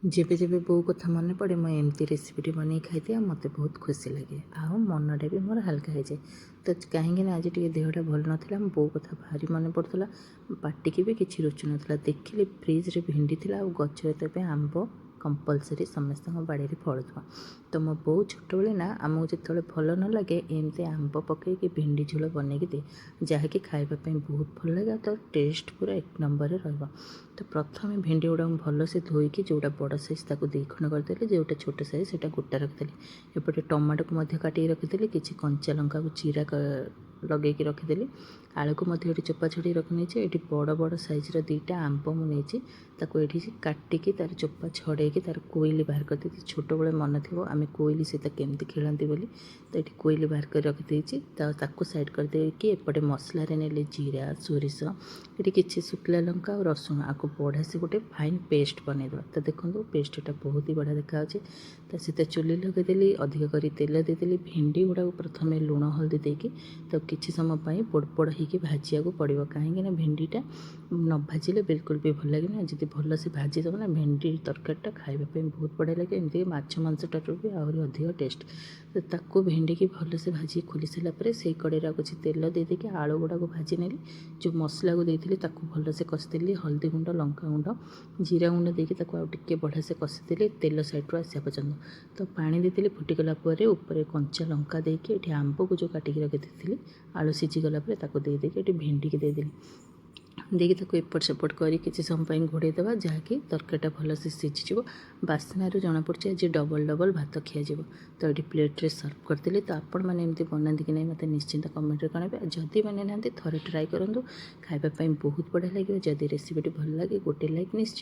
जेबे जेबे बो कथा मन पड़े मैं एमती रेसिपीटी बन खाई मत बहुत खुशी लगे आउ मनटा भी मोर हल्का हो जाए। तो कहीं आज टे देहटा भल नाला बो कथा भारी मन पड़ता पाटिकी भी किसी रुचु नाला देखिली फ्रिज्रे भिंडी थी गचर तेज आंब कंपलसरी समस्त बाड़ी फलुवा। तो मो बो छोट बेले ना आमको जो भल न लगे एमती आंब पकईकि भिंडी झोल बनईकि दे जहाँकि खावाई बहुत भल लगे तो टेस्ट पूरा एक नंबर रहा। तो प्रथम भिंडी गुड़ा भल से धोईकी जोटा बड़ साइज ताको दी खंड करदेली जोटा छोट साइज से गोटा रखिदेली। एपटे टमाटो को काटिकी रखिदेली किसी कंचा लंका को चीरा लगे रखिदेली। आलू को चोपा छड़ी रखी ये बड़ बड़ साइज्र दुईटा आंब मुझे ये काटिकी तार चोपा छड़ेकी तार कोईली बाहर कर दी। छोट बड़े मन थी आम कोईली सहित केमती खेलती बोली तो ये कोईली बाहर कर रखी ताकू साइड कर देकी एपटे मसला ने जीरा सोरिष ये किसी शुक्ला लंका और रसुण आपको बढ़िया से गोटे फाइन पेस्ट बनईदे। तो देखो पेस्टा बहुत ही बढ़िया देखा तो सीते चुली लगेदेली अधिक कर तेल देदेली भिंडी गुड़ा प्रथम लुण हल्दी देकी तो किसी समय पोड़ पोड़ होकर भाजिया को पड़ो कहीं भिंडीटा न भाजिले बिल्कुल भी भल लगे जी भल से भाजीदेव ना भिंडी तरकारीटा खावाई बहुत बढ़िया लगे एमती माछ मांसटारू भी आहरी अधिक टेस्ट। तो ताको भिंडी की भल से भाजी खोली सारापर से कड़े किसी तेल देदेकी आलू गुड़ा को भाजी नेली जो मसला को देती भल से कषिदेली हल्दी गुंड लंका गुंड जीरा गुंड देकी टे बढ़िया से कषिदेली तेल सैड्रु आसा पर्यटन। तो पानी देती फुटिगला ऊपर कंचा लंका देकी ये आंब को जो काटिकी रखी आलू सीझीगला देदेकी ये भिंडी की देदेली देखिए एपट सेपट कर किसी समय घोड़ेदेवा जहाँकि तरकारीटा भल से सीझीज बास्नारू जना पड़ी आज डबल डबल भात खिया। तो ये प्लेट्रे सर्व करदेली। तो आपण मैंने एमती बनाती कि नहीं मत निश्चिंत कमेंट करेंगे जदि बने ना थे ट्राए करूँ खावाई बहुत बढ़िया लगे जदि रेसिपीटी भल लगे गोटे लाइक निश्चय।